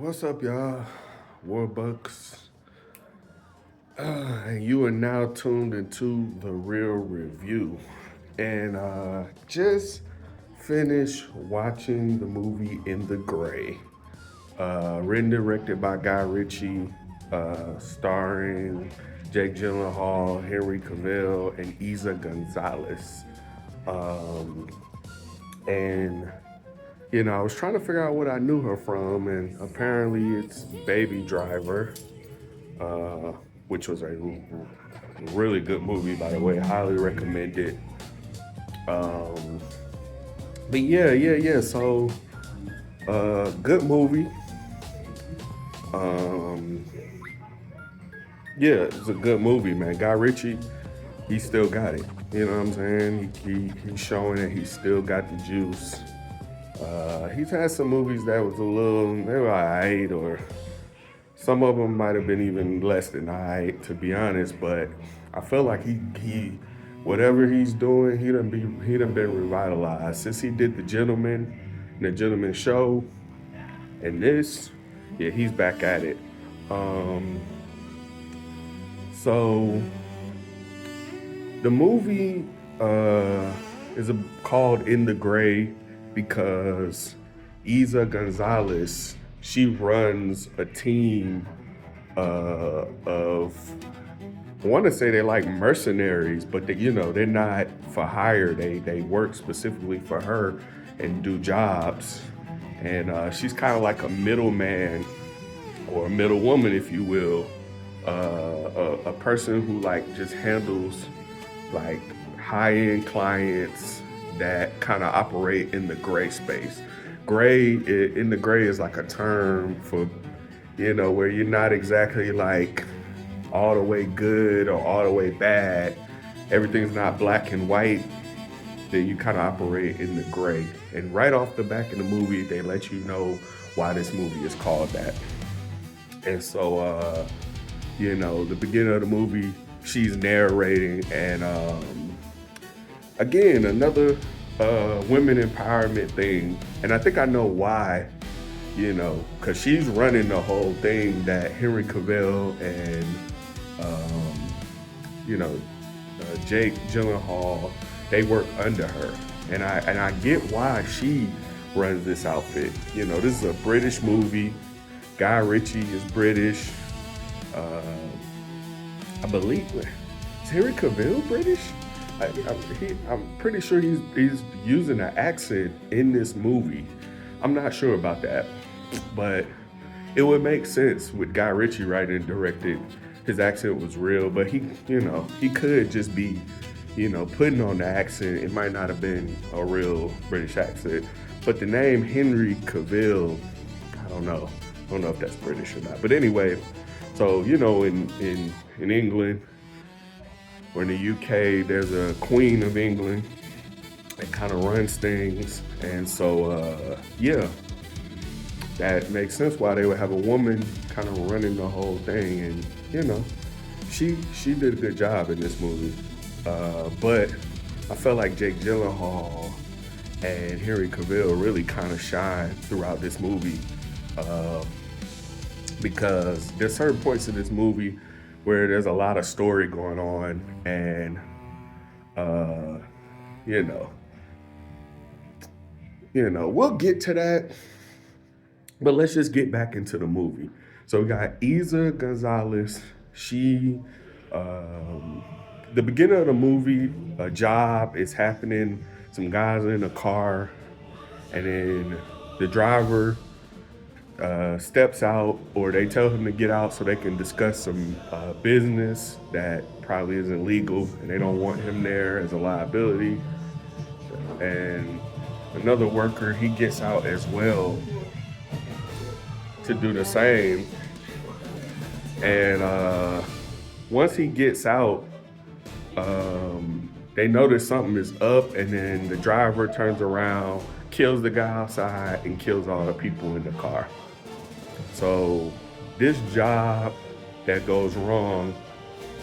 What's up, y'all? Warbucks. And you are now tuned into The Real Review. And just finished watching the movie In the Gray. Written and directed by Guy Ritchie, starring Jake Gyllenhaal, Henry Cavill, and Eiza González. Um, and I was trying to figure out what I knew her from, and apparently it's Baby Driver, uh, which was a really good movie, by the way. Highly recommend it. Um, but yeah. So, good movie. Um, yeah, it's a good movie, man. Guy Ritchie, he still got it. You know what I'm saying? He's showing that he still got the juice. He's had some movies that was they were alright, or some of them might have been even less than alright, to be honest. But I feel like whatever he's doing, he done been revitalized since he did the Gentleman Show, and this, yeah, he's back at it. Um, so the movie called In the Gray because Eiza González, she runs a team of, I want to say they're like mercenaries, but they're not for hire. They work specifically for her and do jobs. And she's kind of like a middleman or a middle woman, if you will, a person who like just handles like high-end clients that kind of operate in the gray space. In the gray is like a term for, where you're not exactly like all the way good or all the way bad. Everything's not black and white. Then you kind of operate in the gray. And right off the back of the movie, they let you know why this movie is called that. And so, the beginning of the movie, she's narrating, and again, another women empowerment thing. And I think I know why, because she's running the whole thing that Henry Cavill and, Jake Gyllenhaal, they work under her. And I get why she runs this outfit. This is a British movie. Guy Ritchie is British. I believe, is Henry Cavill British? I'm pretty sure he's using an accent in this movie. I'm not sure about that, but it would make sense with Guy Ritchie writing and directed. His accent was real, but he could just be, putting on the accent. It might not have been a real British accent, but the name Henry Cavill, I don't know if that's British or not. But anyway, so in England, or in the UK, there's a Queen of England that kind of runs things. And so, that makes sense why they would have a woman kind of running the whole thing. And, she did a good job in this movie. But I felt like Jake Gyllenhaal and Henry Cavill really kind of shine throughout this movie. Because there's certain points in this movie where there's a lot of story going on, and we'll get to that, but let's just get back into the movie. So we got Eiza González. She, the beginning of the movie, a job is happening. Some guys are in a car, and then the driver steps out, or they tell him to get out so they can discuss some business that probably isn't legal, and they don't want him there as a liability. And another worker, he gets out as well to do the same. And once he gets out, they notice something is up, and then the driver turns around, kills the guy outside, and kills all the people in the car. So this job that goes wrong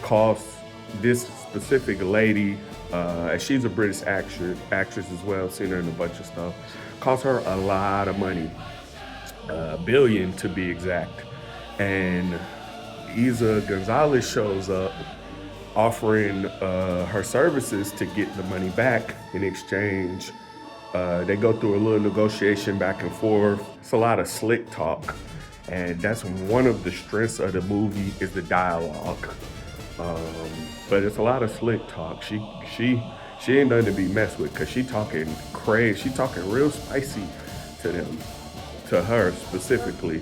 costs this specific lady, and she's a British actress as well, seen her in a bunch of stuff, costs her a lot of money. billion to be exact. And Eiza González shows up offering her services to get the money back in exchange. They go through a little negotiation back and forth. It's a lot of slick talk, and that's one of the strengths of the movie is the dialogue. Um, but it's a lot of slick talk. She ain't nothing to be messed with because she talking crazy. She talking real spicy to them, to her specifically,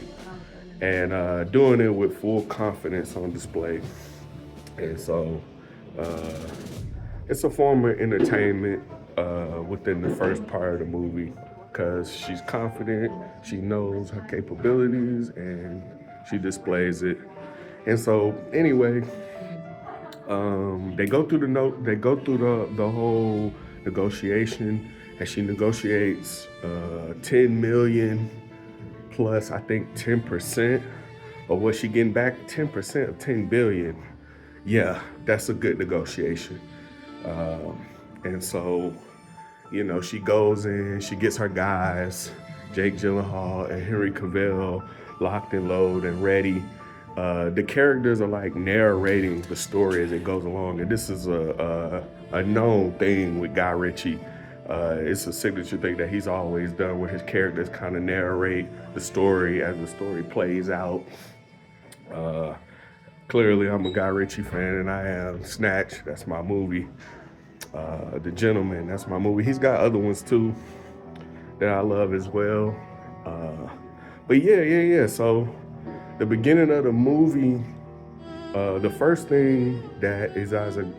and doing it with full confidence on display. And so uh, it's a form of entertainment within the first part of the movie because she's confident, she knows her capabilities, and she displays it. And so, anyway, they go through the note. They go through the whole negotiation, and she negotiates 10 million plus, I think, 10% of what she getting back. 10% of 10 billion. Yeah, that's a good negotiation. And so, she goes in, she gets her guys, Jake Gyllenhaal and Henry Cavill, locked and loaded and ready. The characters are like narrating the story as it goes along, and this is a known thing with Guy Ritchie. It's a signature thing that he's always done, where his characters kind of narrate the story as the story plays out. Uh, Clearly, I'm a Guy Ritchie fan, and I am. Snatch, that's my movie. The Gentleman, that's my movie. He's got other ones too that I love as well. Uh, but yeah. So the beginning of the movie, the first thing that Eiza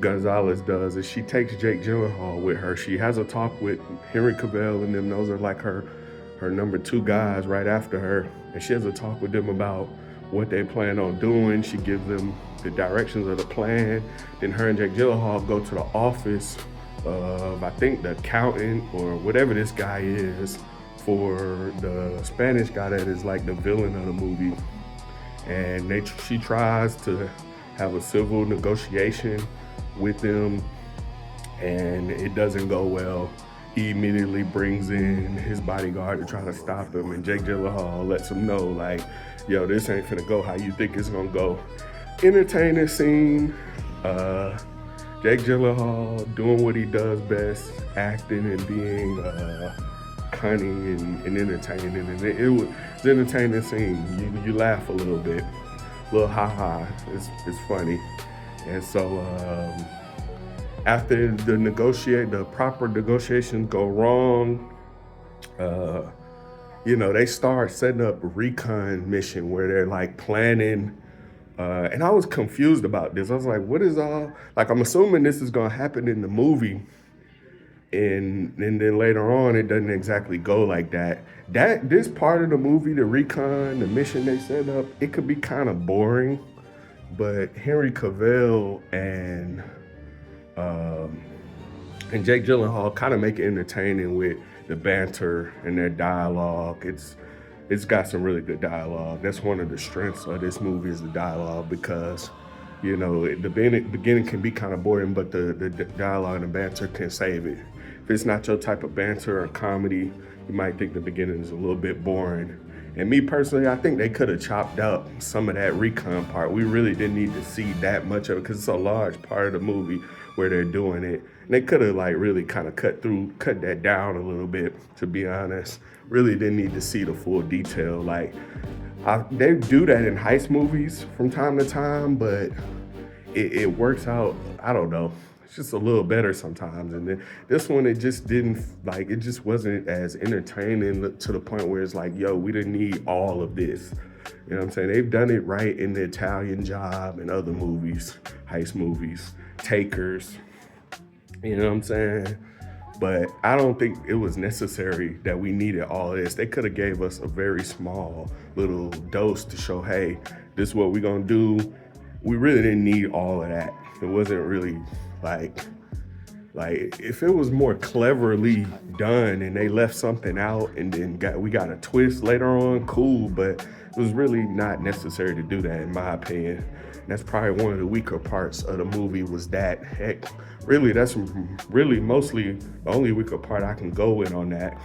Gonzalez does is she takes Jake Gyllenhaal with her. She has a talk with Henry Cavill and them. Those are like her number two guys right after her. And she has a talk with them about what they plan on doing. She gives them the directions of the plan. Then her and Jake Gyllenhaal go to the office of, I think, the accountant or whatever this guy is, for the Spanish guy that is like the villain of the movie. And she tries to have a civil negotiation with them, and it doesn't go well. He immediately brings in his bodyguard to try to stop him, and Jake Gyllenhaal lets him know, like, yo, this ain't finna go how you think it's gonna go. Entertaining scene. Jake Gyllenhaal doing what he does best, acting and being cunning and entertaining. And it was an entertaining scene. You laugh a little bit, a little ha-ha. It's funny. And so after the proper negotiations go wrong, they start setting up a recon mission where they're like planning. And I was confused about this. I was like, what is all, like, I'm assuming this is gonna happen in the movie. And then later on, it doesn't exactly go like that. This part of the movie, the recon, the mission they set up, it could be kind of boring. But Henry Cavill and Jake Gyllenhaal kind of make it entertaining with the banter and their dialogue. It's got some really good dialogue. That's one of the strengths of this movie is the dialogue, because the beginning can be kind of boring, but the dialogue and the banter can save it. If it's not your type of banter or comedy, you might think the beginning is a little bit boring. And me personally, I think they could have chopped up some of that recon part. We really didn't need to see that much of it because it's a large part of the movie where they're doing it. And they could have really kind of cut that down a little bit, to be honest. Really didn't need to see the full detail. They do that in heist movies from time to time, but it works out, I don't know. It's just a little better sometimes. And then this one, it just wasn't as entertaining to the point where it's like, yo, we didn't need all of this. You know what I'm saying? They've done it right in The Italian Job and other movies, heist movies, Takers. You know what I'm saying? But I don't think it was necessary that we needed all of this. They could have gave us a very small little dose to show, hey, this is what we're gonna do. We really didn't need all of that. It wasn't really like if it was more cleverly done and they left something out and then we got a twist later on, cool, but it was really not necessary to do that, in my opinion. And that's probably one of the weaker parts of the movie, was that. Heck, really, that's really mostly the only weaker part I can go with on that.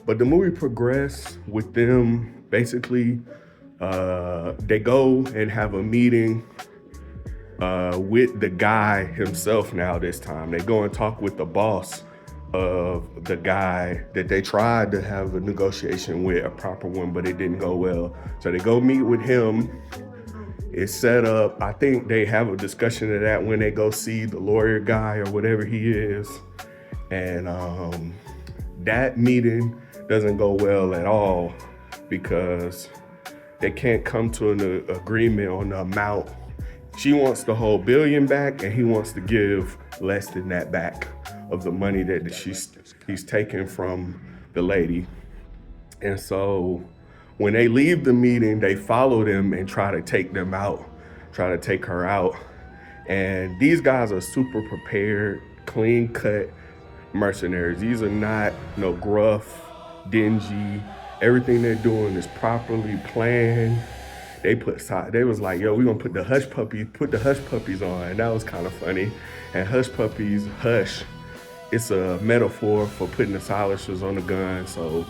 But the movie progressed with them basically, they go and have a meeting with the guy himself now this time. They go and talk with the boss of the guy that they tried to have a negotiation with, a proper one, but it didn't go well. So they go meet with him. It's set up. I think they have a discussion of that when they go see the lawyer guy or whatever he is. And that meeting doesn't go well at all because they can't come to an agreement on the amount. She wants the whole billion back, and he wants to give less than that back of the money that he's taken from the lady. And so when they leave the meeting, they follow them and try to take them out, try to take her out. And these guys are super prepared, clean cut mercenaries. These are not no gruff, dingy. Everything they're doing is properly planned. They was like, yo, we're gonna put the hush puppies on. And that was kind of funny. And hush puppies, hush, it's a metaphor for putting the silencers on the gun. So,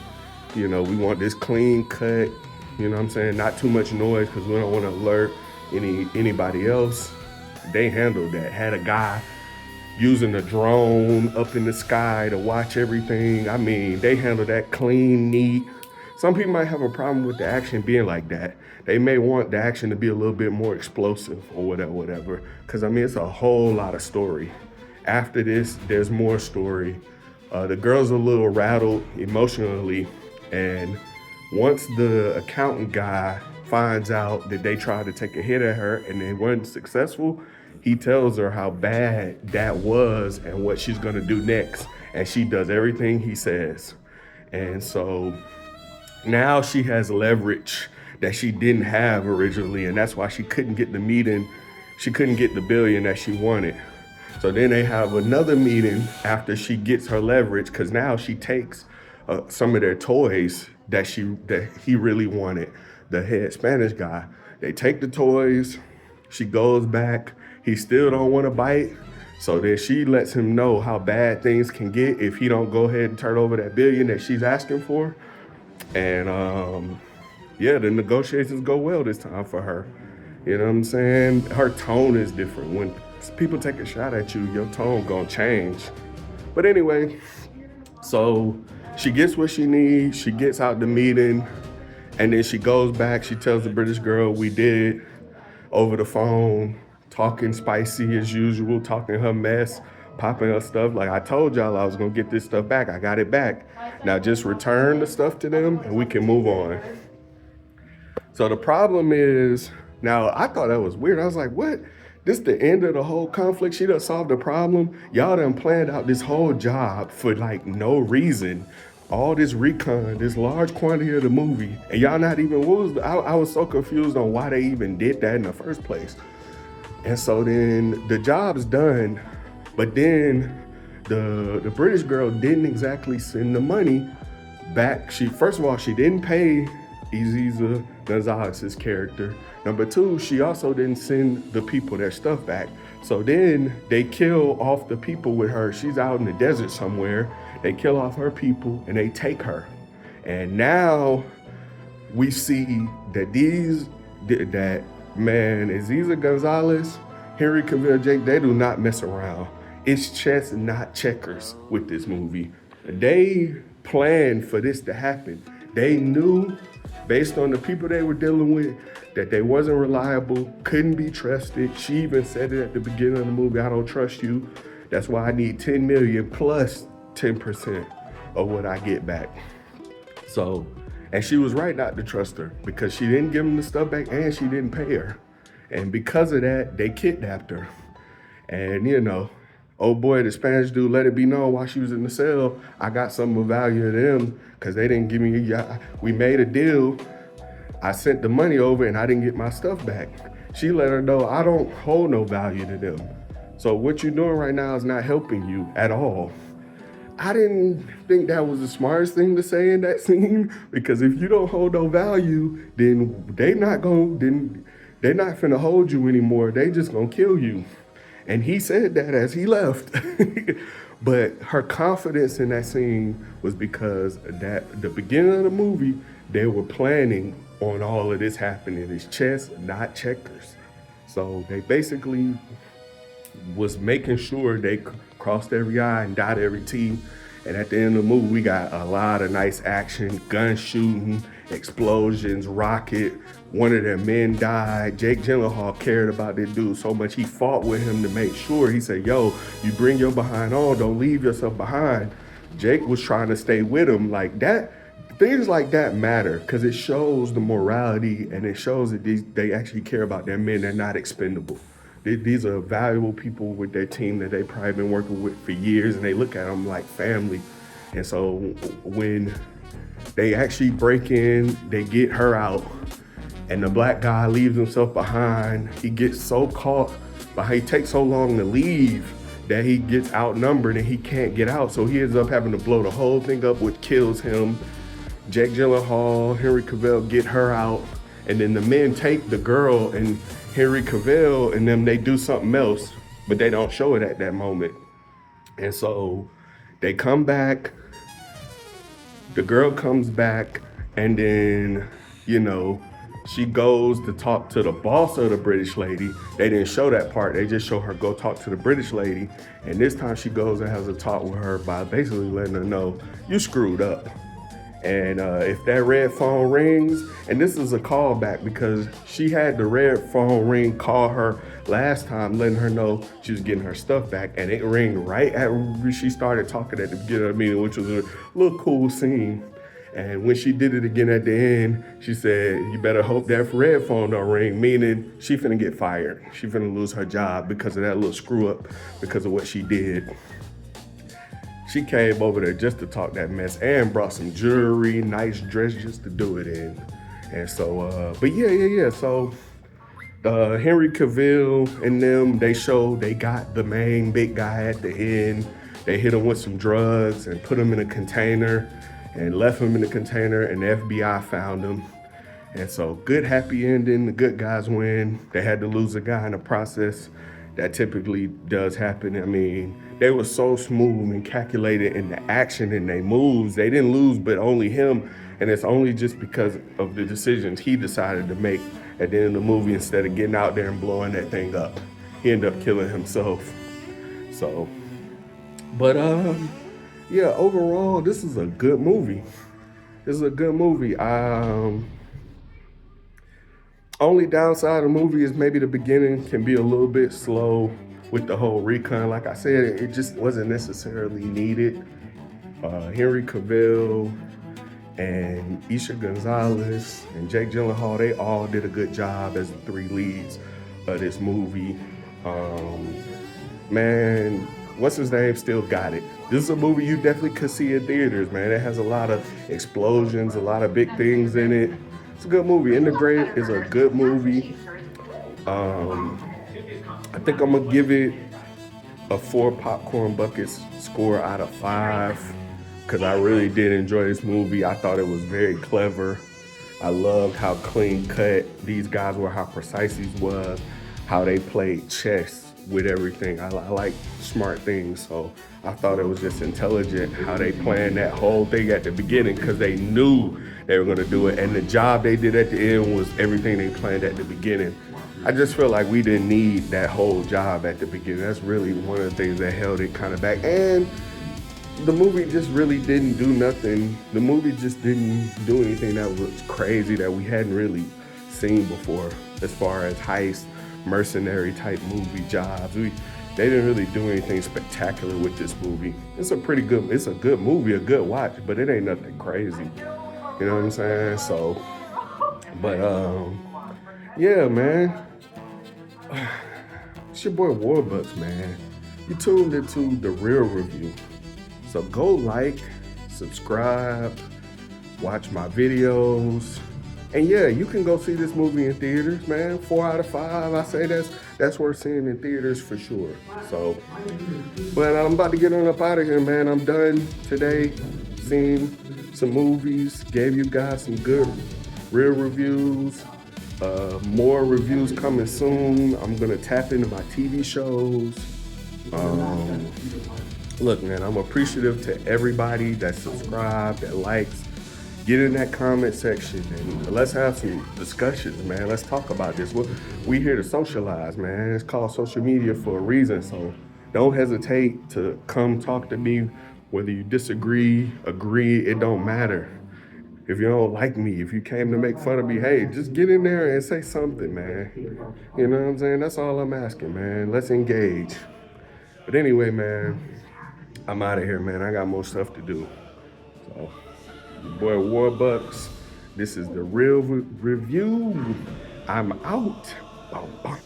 you know, we want this clean cut, you know what I'm saying? Not too much noise because we don't want to alert anybody else. They handled that. Had a guy using a drone up in the sky to watch everything. I mean, they handled that clean, neat. Some people might have a problem with the action being like that. They may want the action to be a little bit more explosive or whatever. Because, I mean, it's a whole lot of story. After this, there's more story. The girl's a little rattled emotionally. And once the accountant guy finds out that they tried to take a hit at her and they weren't successful, he tells her how bad that was and what she's gonna do next. And she does everything he says. And so now she has leverage that she didn't have originally, and that's why she couldn't get the meeting. She couldn't get the billion that she wanted. So then they have another meeting after she gets her leverage, because now she takes some of their toys that he really wanted, the head Spanish guy. They take the toys, she goes back, he still don't want to bite. So then she lets him know how bad things can get if he don't go ahead and turn over that billion that she's asking for. And yeah, the negotiations go well this time for her. You know what I'm saying? Her tone is different. When people take a shot at you, your tone gonna change. But anyway, so she gets what she needs, she gets out the meeting, and then she goes back, she tells the British girl, we did it over the phone, talking spicy as usual, talking her mess, popping her stuff. Like, I told y'all I was gonna get this stuff back, I got it back. Now just return the stuff to them and we can move on. So the problem is, now I thought that was weird. I was like, what? This the end of the whole conflict? She done solved the problem? Y'all done planned out this whole job for like no reason. All this recon, this large quantity of the movie, and y'all not even, I was so confused on why they even did that in the first place. And so then the job's done, but then the British girl didn't exactly send the money back. First of all, she didn't pay Eiza González's character. Number two, she also didn't send the people their stuff back. So then they kill off the people with her. She's out in the desert somewhere. They kill off her people and they take her. And now we see that Eiza González, Henry Cavill, Jake, they do not mess around. It's chess, not checkers with this movie. They planned for this to happen. They knew, based on the people they were dealing with, that they wasn't reliable, couldn't be trusted. She even said it at the beginning of the movie, I don't trust you. That's why I need 10 million plus 10% of what I get back. So, and she was right not to trust her because she didn't give them the stuff back and she didn't pay her. And because of that, they kidnapped her. And you know, oh boy, the Spanish dude let it be known while she was in the cell, I got something of value to them because they didn't give me, we made a deal. I sent the money over and I didn't get my stuff back. She let her know, I don't hold no value to them. So what you're doing right now is not helping you at all. I didn't think that was the smartest thing to say in that scene, because if you don't hold no value, then they're not finna hold you anymore. They just gonna kill you. And he said that as he left. But her confidence in that scene was because that the beginning of the movie, they were planning on all of this happening. It's chess, not checkers. So they basically was making sure they crossed every I and dotted every T. And at the end of the movie, we got a lot of nice action, gun shooting, explosions, rocket. One of their men died. Jake Gyllenhaal cared about this dude so much, he fought with him to make sure. He said, yo, you bring your behind on, don't leave yourself behind. Jake was trying to stay with him. Like that, things like that matter because it shows the morality and it shows that they actually care about their men. They're not expendable. These are valuable people with their team that they've probably been working with for years, and they look at them like family. And so when they actually break in, they get her out, and the black guy leaves himself behind. He gets so caught, but he takes so long to leave that he gets outnumbered and he can't get out. So he ends up having to blow the whole thing up, which kills him. Jake Gyllenhaal, Henry Cavill get her out, and then the men take the girl and Henry Cavill and them, they do something else, but they don't show it at that moment. And so they come back, the girl comes back, and then, you know, she goes to talk to the boss of the British lady. They didn't show that part, they just show her go talk to the British lady. And this time she goes and has a talk with her by basically letting her know, you screwed up. And if that red phone rings, and this is a callback because she had the red phone ring call her last time, letting her know she was getting her stuff back, and it rang right after she started talking at the beginning of the meeting, which was a little cool scene. And when she did it again at the end, she said, you better hope that red phone don't ring, meaning she finna get fired. She finna lose her job because of that little screw up, because of what she did. She came over there just to talk that mess and brought some jewelry, nice dress just to do it in. And so, but yeah. So Henry Cavill and them, they got the main big guy at the end. They hit him with some drugs and put him in a container and left him in the container, and the FBI found him. And so good happy ending, the good guys win. They had to lose a guy in the process. That typically does happen. I mean, they were so smooth and calculated in the action and their moves. They didn't lose, but only him. And it's only just because of the decisions he decided to make at the end of the movie instead of getting out there and blowing that thing up. He ended up killing himself. So, but yeah, overall, this is a good movie. This is a good movie. Only downside of the movie is maybe the beginning can be a little bit slow with the whole recon. Like I said, it just wasn't necessarily needed. Henry Cavill and Eiza González and Jake Gyllenhaal, they all did a good job as the three leads of this movie. Man, what's his name still got it. This is a movie you definitely could see in theaters, man. It has a lot of explosions, a lot of big things in it. It's a good movie. In the Grave is a good movie. I think I'm gonna give it a 4 popcorn buckets score out of 5 because I really did enjoy this movie. I thought it was very clever. I loved how clean cut these guys were, how precise these was, how they played chess with everything. I like smart things, so I thought it was just intelligent how they planned that whole thing at the beginning because they knew they were gonna do it, and the job they did at the end was everything they planned at the beginning. I just feel like we didn't need that whole job at the beginning. That's really one of the things that held it kind of back. And the movie just really didn't do nothing. The movie just didn't do anything that was crazy that we hadn't really seen before as far as heist, mercenary type movie jobs. They didn't really do anything spectacular with this movie. It's a good movie, a good watch, but it ain't nothing crazy. You know what I'm saying? So, but yeah, man. It's your boy Warbucks, man. You tuned into The Real Review. So go like, subscribe, watch my videos. And yeah, you can go see this movie in theaters, man. 4 out of 5. I say that's worth seeing in theaters for sure. So, but I'm about to get on up out of here, man. I'm done today. Seen some movies, gave you guys some good real reviews. More reviews coming soon. I'm gonna tap into my TV shows. Look, man, I'm appreciative to everybody that subscribed, that likes. Get in that comment section and let's have some discussions, man. Let's talk about this. We here to socialize, man. It's called social media for a reason. So don't hesitate to come talk to me, whether you disagree, agree, it don't matter. If you don't like me, if you came to make fun of me, hey, just get in there and say something, man. You know what I'm saying? That's all I'm asking, man. Let's engage. But anyway, man, I'm out of here, man. I got more stuff to do. So, your boy Warbucks, this is the real review. I'm out. Boom, boom.